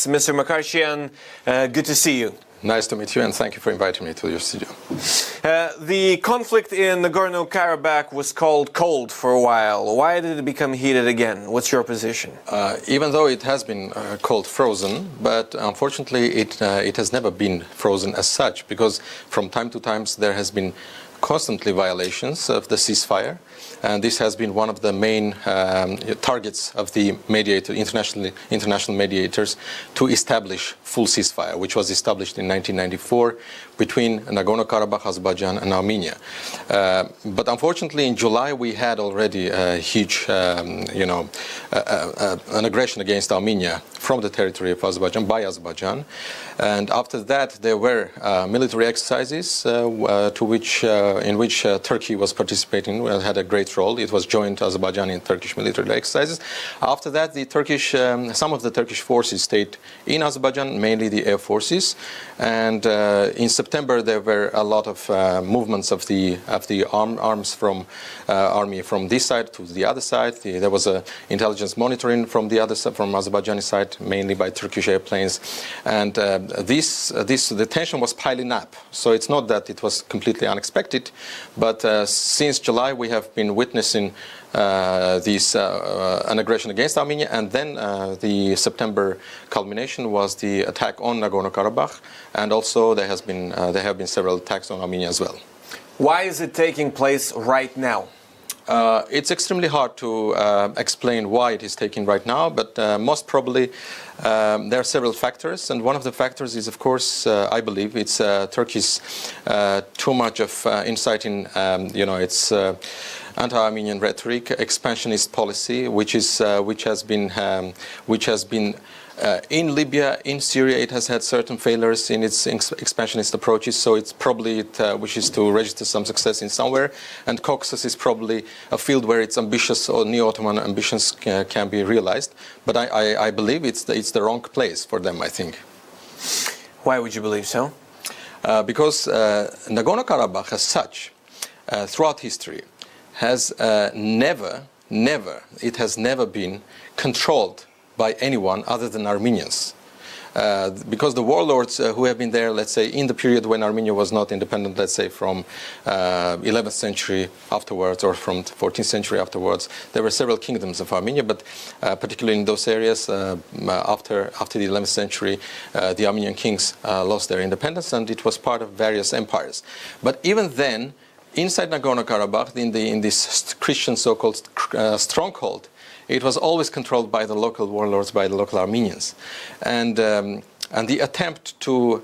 Mr. Mkrtchyan, good to see you. Nice to meet you, and thank you for inviting me to your studio. The conflict in Nagorno-Karabakh was called cold for a while. Why did it become heated again? What's your position? Even though it has been called frozen, but unfortunately it has never been frozen as such, because from time to time there has been constantly violations of the ceasefire, and this has been one of the main targets of the international mediators to establish full ceasefire, which was established in 1994 between Nagorno-Karabakh, Azerbaijan, and Armenia. But unfortunately, in July we had already a huge, an aggression against Armenia from the territory of Azerbaijan by Azerbaijan, and after that there were military exercises in which Turkey was participating, had a great role. It was joint Azerbaijani and Turkish military exercises. After that, some of the Turkish forces stayed in Azerbaijan, mainly the air forces. And in September, there were a lot of movements of the arms from army from this side to the other side. There was intelligence monitoring from the other side, from Azerbaijani side, mainly by Turkish airplanes. And the tension was piling up. So it's not that it was completely unexpected, but since July we have been witnessing an aggression against Armenia, and then the September culmination was the attack on Nagorno-Karabakh, and also there have been several attacks on Armenia as well. Why is it taking place right now? It's extremely hard to explain why it is taking right now, but most probably there are several factors, and one of the factors is, of course, I believe it's Turkey's too much of inciting, its anti-Armenian rhetoric, expansionist policy, which has been in Libya, in Syria. It has had certain failures in its expansionist approaches, so it wishes to register some success in somewhere. And Caucasus is probably a field where its ambitious or neo-Ottoman ambitions can be realized. But I believe it's the wrong place for them, I think. Why would you believe so? Because Nagorno-Karabakh as such, throughout history, has never been controlled by anyone other than Armenians. Because the warlords who have been there, let's say, in the period when Armenia was not independent, let's say from 11th century afterwards or from 14th century afterwards, there were several kingdoms of Armenia, but particularly in those areas, after the 11th century, the Armenian kings lost their independence, and it was part of various empires. But even then, inside Nagorno-Karabakh, in this Christian so-called stronghold, it was always controlled by the local warlords, by the local Armenians. And the attempt to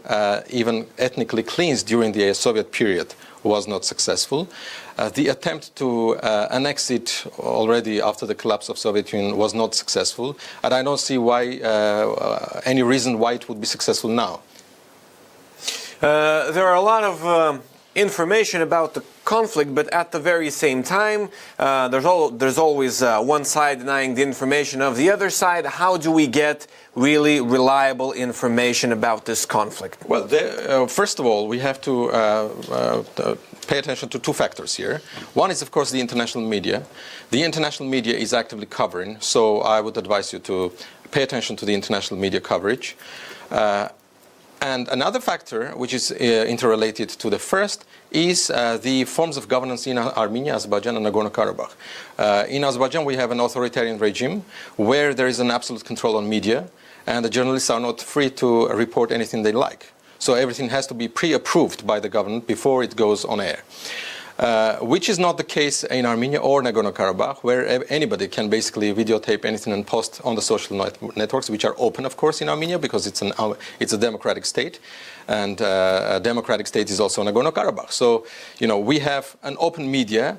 even ethnically cleanse during the Soviet period was not successful. The attempt to annex it already after the collapse of Soviet Union was not successful. And I don't see any reason why it would be successful now. There are a lot of information about the conflict, but at the very same time, there's always one side denying the information of the other side. How do we get really reliable information about this conflict? Well, first of all, we have to pay attention to two factors here. One is, of course, the international media. The international media is actively covering, so I would advise you to pay attention to the international media coverage. And another factor, which is interrelated to the first, is the forms of governance in Armenia, Azerbaijan, and Nagorno-Karabakh. In Azerbaijan, we have an authoritarian regime where there is an absolute control on media, and the journalists are not free to report anything they like. So everything has to be pre-approved by the government before it goes on air. Which is not the case in Armenia or Nagorno-Karabakh, where anybody can basically videotape anything and post on the social networks, which are open, of course, in Armenia, because it's a democratic state, and a democratic state is also Nagorno-Karabakh. So, we have an open media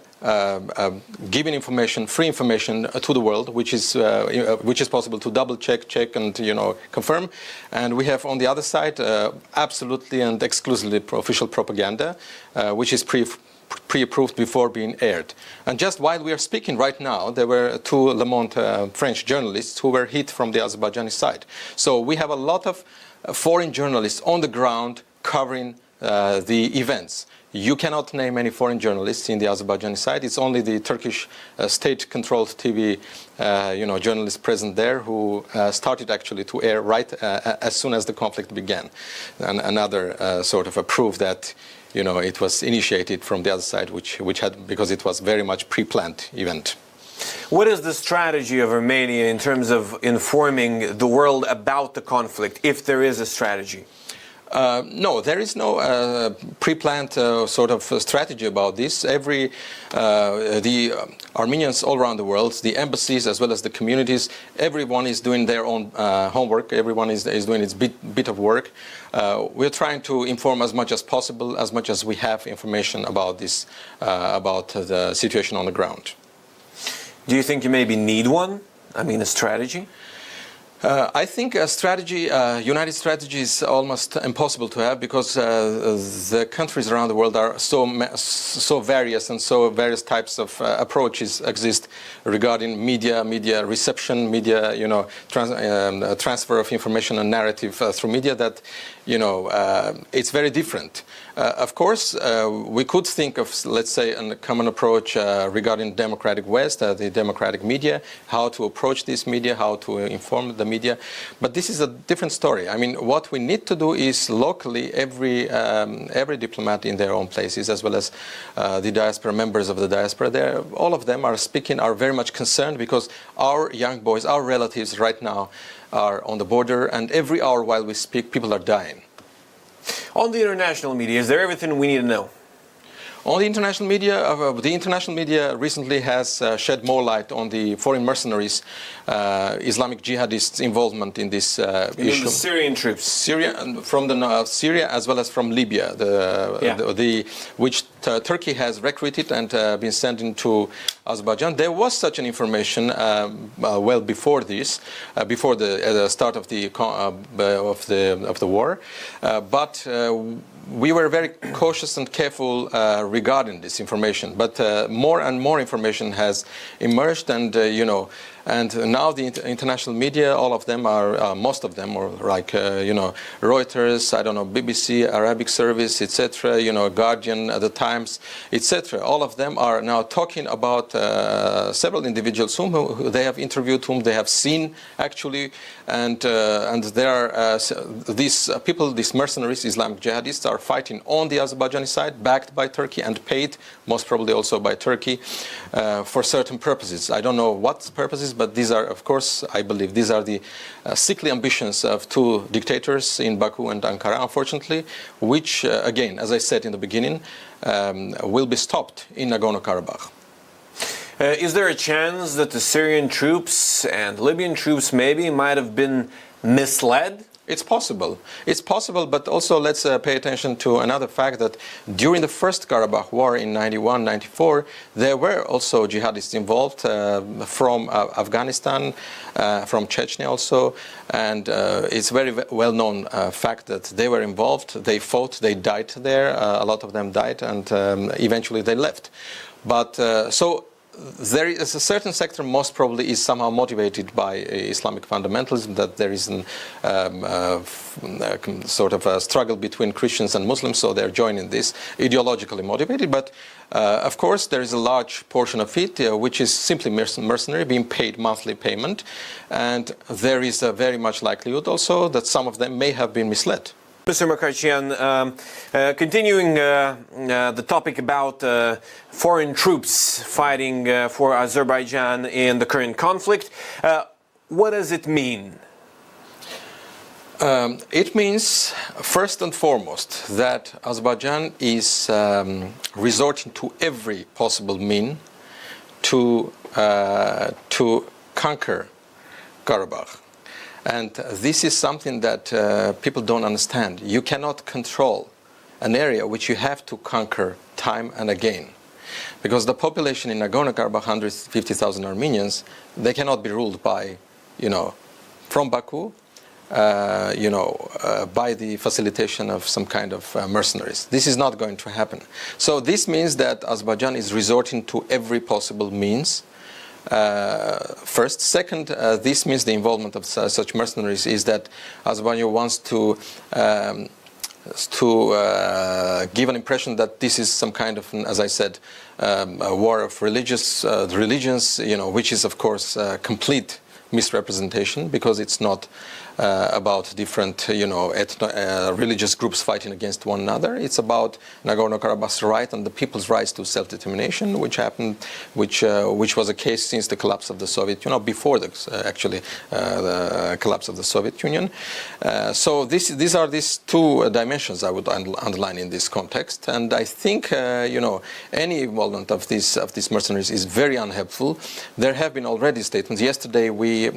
giving information, free information to the world, which is possible to double check, and confirm. And we have on the other side absolutely and exclusively official propaganda, which is pre-approved before being aired. And just while we are speaking right now, there were two Le Monde French journalists who were hit from the Azerbaijani side. So we have a lot of foreign journalists on the ground covering the events. You cannot name any foreign journalists in the Azerbaijani side. It's only the Turkish state-controlled TV, journalists present there who started actually to air right as soon as the conflict began. And another sort of a proof that it was initiated from the other side, which had, because it was very much pre-planned event. What is the strategy of Armenia in terms of informing the world about the conflict, if there is a strategy? No, there is no pre-planned sort of strategy about this. The Armenians all around the world, the embassies as well as the communities, everyone is doing their own homework. Everyone is doing its bit of work. We're trying to inform as much as possible, as much as we have information about this, about the situation on the ground. Do you think you maybe need one? I mean, a strategy? I think a strategy, united strategy, is almost impossible to have, because the countries around the world are so various, and so various types of approaches exist regarding media reception, media, transfer of information and narrative through media, that it's very different. Of course, we could think of, let's say, a common approach regarding democratic West, the democratic media, how to approach this media, how to inform the media. But this is a different story. I mean, what we need to do is locally, every diplomat in their own places, as well as the diaspora, members of the diaspora, all of them are very much concerned, because our young boys, our relatives right now are on the border, and every hour while we speak, people are dying. On the international media, is there everything we need to know? On the international media recently has shed more light on the foreign mercenaries, Islamic jihadists' involvement in this issue. The Syrian troops. From Syria as well as from Libya, which Turkey has recruited and been sending to Azerbaijan. There was such an information well before this, before the start of the war, but we were very cautious and careful regarding this information. But more and more information has emerged, and and now the international media, all of them are, most of them, or like Reuters, BBC, Arabic Service, etc. Guardian, The Times, etc. All of them are now talking about several individuals whom they have interviewed, whom they have seen actually, and there are these people, these mercenaries, Islamic jihadists, are fighting on the Azerbaijani side, backed by Turkey and paid, most probably also by Turkey, for certain purposes. I don't know what purposes, but these are, of course, I believe, these are the sickly ambitions of two dictators in Baku and Ankara, unfortunately, which, again, as I said in the beginning, will be stopped in Nagorno-Karabakh. Is there a chance that the Syrian troops and Libyan troops maybe might have been misled? It's possible. It's possible, but also let's pay attention to another fact, that during the first Karabakh war in 91-94, there were also jihadists involved from Afghanistan, from Chechnya also, and it's very well-known fact that they were involved. They fought, they died there, a lot of them died, and eventually they left. But so there is a certain sector, most probably is somehow motivated by Islamic fundamentalism, that there is sort of a struggle between Christians and Muslims, so they're joining this, ideologically motivated. But of course there is a large portion of it which is simply mercenary, being paid monthly payment, and there is a very much likelihood also that some of them may have been misled. Mr. Mkrtchyan, continuing the topic about foreign troops fighting for Azerbaijan in the current conflict, what does it mean? It means, first and foremost, that Azerbaijan is resorting to every possible mean to conquer Karabakh. And this is something that people don't understand. You cannot control an area which you have to conquer time and again. Because the population in Nagorno-Karabakh, 150,000 Armenians, they cannot be ruled by, from Baku, by the facilitation of some kind of mercenaries. This is not going to happen. So this means that Azerbaijan is resorting to every possible means. First. Second, this means the involvement of such mercenaries is that Azerbaijan wants to give an impression that this is some kind of, as I said, a war of religions, which is of course complete misrepresentation, because it's not about different, religious groups fighting against one another. It's about Nagorno-Karabakh's right and the people's rights to self-determination, which was a case since the collapse of the Soviet Union, before the collapse of the Soviet Union. So these are these two dimensions I would underline in this context, and I think any involvement of these mercenaries is very unhelpful. There have been already statements. Yesterday we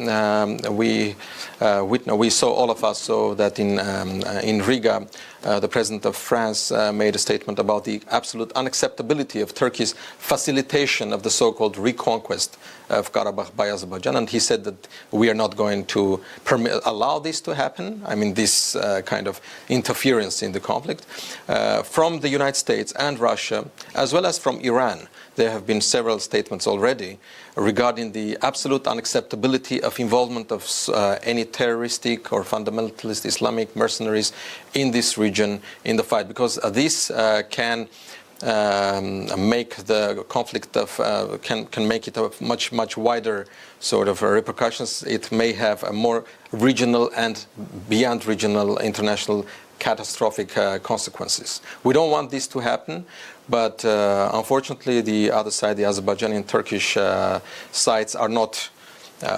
saw, all of us saw that in Riga, the president of France made a statement about the absolute unacceptability of Turkey's facilitation of the so-called reconquest of Karabakh by Azerbaijan, and he said that we are not going to allow this to happen. I mean, this kind of interference in the conflict. From the United States and Russia, as well as from Iran, there have been several statements already regarding the absolute unacceptability of involvement of any terroristic or fundamentalist Islamic mercenaries in this region in the fight, because this can make the conflict can make it a much wider sort of repercussions. It may have a more regional and beyond regional international catastrophic consequences. We don't want this to happen, but unfortunately the other side, the Azerbaijani and Turkish sides, are not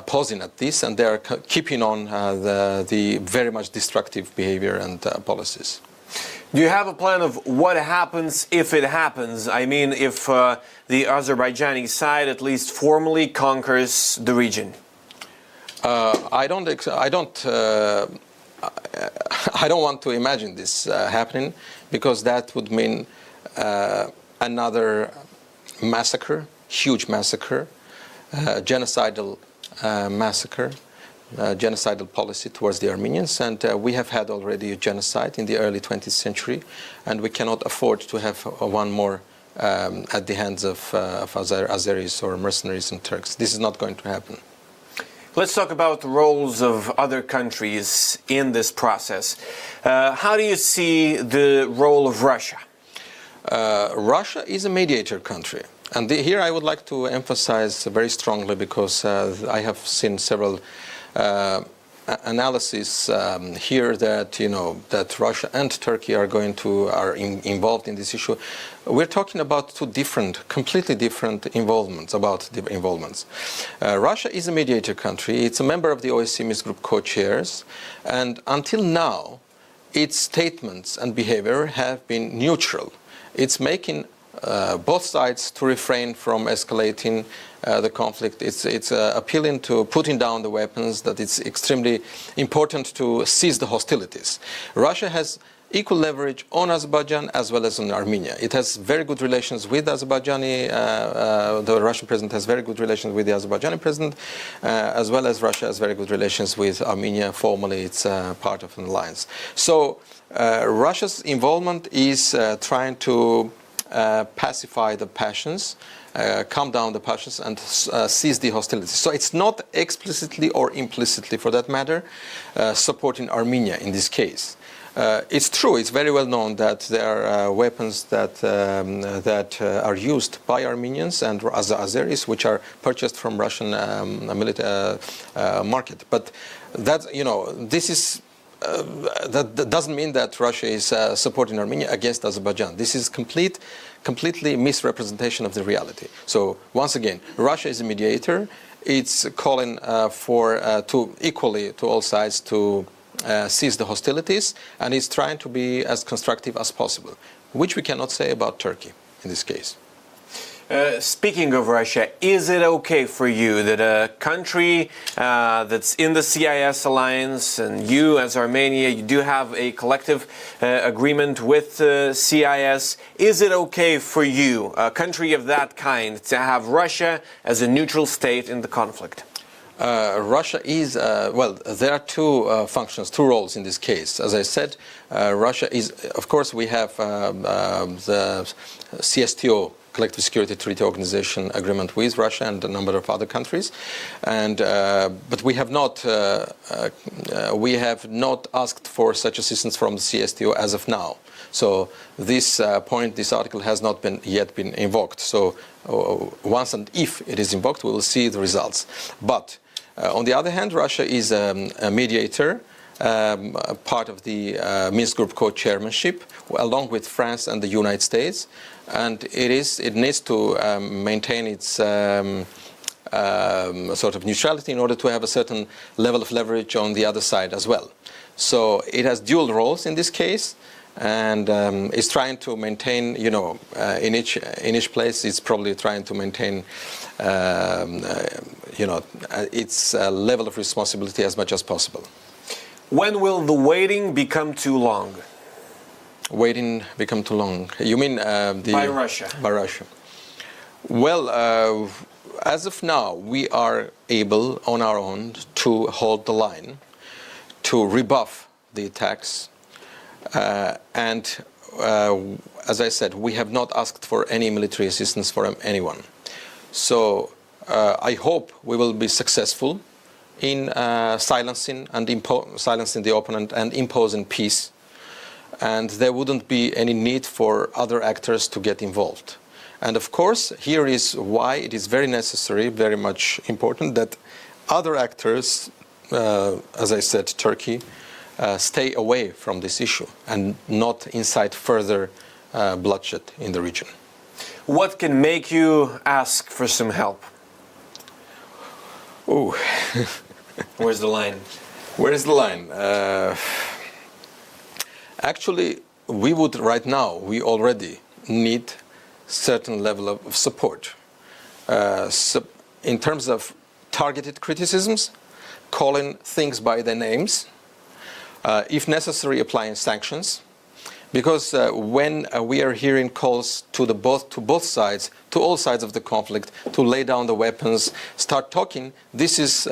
pausing at this, and they are keeping on the very much destructive behavior and policies. Do you have a plan of what happens if it happens? I mean, if the Azerbaijani side at least formally conquers the region? I don't want to imagine this happening, because that would mean another massacre, huge massacre, genocidal massacre, genocidal policy towards the Armenians, and we have had already a genocide in the early 20th century, and we cannot afford to have one more at the hands of Azeris or mercenaries and Turks. This is not going to happen. Let's talk about the roles of other countries in this process. How do you see the role of Russia? Russia is a mediator country. And here I would like to emphasize very strongly, because I have seen several analysis here that that Russia and Turkey are involved in this issue. We're talking about two completely different involvements. Russia is a mediator country. It's a member of the OSCE Minsk Group co-chairs, and until now, its statements and behavior have been neutral. It's making both sides to refrain from escalating the conflict. It's appealing to putting down the weapons, that it's extremely important to cease the hostilities. Russia has equal leverage on Azerbaijan as well as on Armenia. It has very good relations with Azerbaijani, the Russian president has very good relations with the Azerbaijani president, as well as Russia has very good relations with Armenia. Formally, it's part of an alliance. So Russia's involvement is trying to pacify the passions, calm down the passions, and cease the hostilities. So it's not explicitly or implicitly, for that matter, supporting Armenia in this case. It's true, it's very well known that there are weapons that are used by Armenians and Azeris, which are purchased from Russian military market. But that, this is that doesn't mean that Russia is supporting Armenia against Azerbaijan. This is completely misrepresentation of the reality. So once again, Russia is a mediator. It's calling to equally to all sides to cease the hostilities, and is trying to be as constructive as possible, which we cannot say about Turkey in this case. Speaking of Russia, is it okay for you that a country that's in the CIS alliance, and you as Armenia, you do have a collective agreement with CIS, is it okay for you, a country of that kind, to have Russia as a neutral state in the conflict? Russia is, well, there are two functions, two roles in this case. As I said, Russia is, of course, we have the CSTO Collective Security Treaty Organization agreement with Russia and a number of other countries, and but we have not asked for such assistance from the CSTO as of now. So this this article has not yet been invoked. So once and if it is invoked, we will see the results. But on the other hand, Russia is a mediator, part of the Minsk Group co-chairmanship, along with France and the United States, and it needs to maintain its sort of neutrality in order to have a certain level of leverage on the other side as well. So it has dual roles in this case, and is trying to maintain, you know, in each place, it's probably trying to maintain, you know, its level of responsibility as much as possible. When will the waiting become too long? Waiting become too long? You mean by Russia? By Russia. Well, as of now, we are able on our own to hold the line, to rebuff the attacks, and as I said, we have not asked for any military assistance from anyone. So I hope we will be successful in silencing the opponent and imposing peace, and there wouldn't be any need for other actors to get involved. And of course, here is why it is very necessary, very much important, that other actors, as I said, Turkey, stay away from this issue and not incite further bloodshed in the region. What can make you ask for some help? Oh. Where's the line? Where is the line? Actually, we would right now, we already need certain level of support. So in terms of targeted criticisms, calling things by their names, if necessary, applying sanctions. Because when we are hearing calls to both sides, to all sides of the conflict, to lay down the weapons, start talking, this is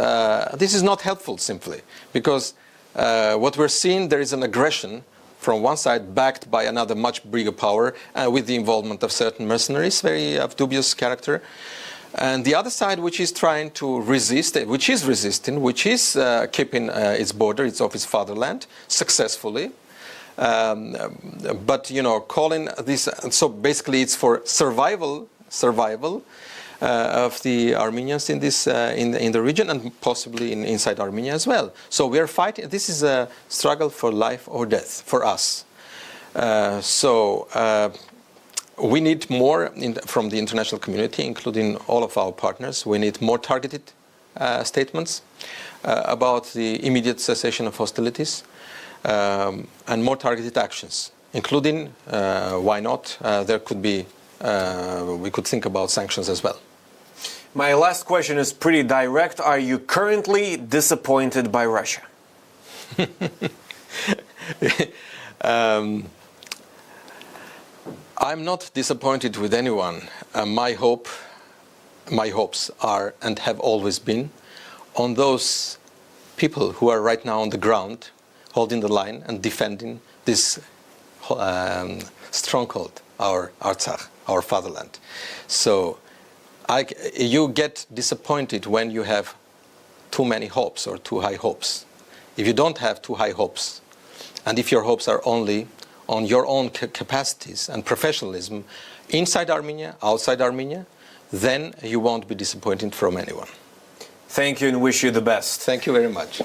not helpful simply. Because what we're seeing, there is an aggression from one side backed by another much bigger power with the involvement of certain mercenaries, very of dubious character. And the other side, which is trying to resist, which is resisting, which is keeping its border, its fatherland, successfully. But you know, calling this, so basically it's for survival of the Armenians in this in the region, and possibly inside Armenia as well. So we are fighting. This is a struggle for life or death for us. We need more from the international community, including all of our partners. We need more targeted statements about the immediate cessation of hostilities. And more targeted actions, including, why not, there could be, we could think about sanctions as well. My last question is pretty direct. Are you currently disappointed by Russia? I'm not disappointed with anyone. My hopes are and have always been on those people who are right now on the ground, holding the line and defending this stronghold, our Artsakh, our fatherland. So you get disappointed when you have too many hopes or too high hopes. If you don't have too high hopes, and if your hopes are only on your own capacities and professionalism inside Armenia, outside Armenia, then you won't be disappointed from anyone. Thank you and wish you the best. Thank you very much.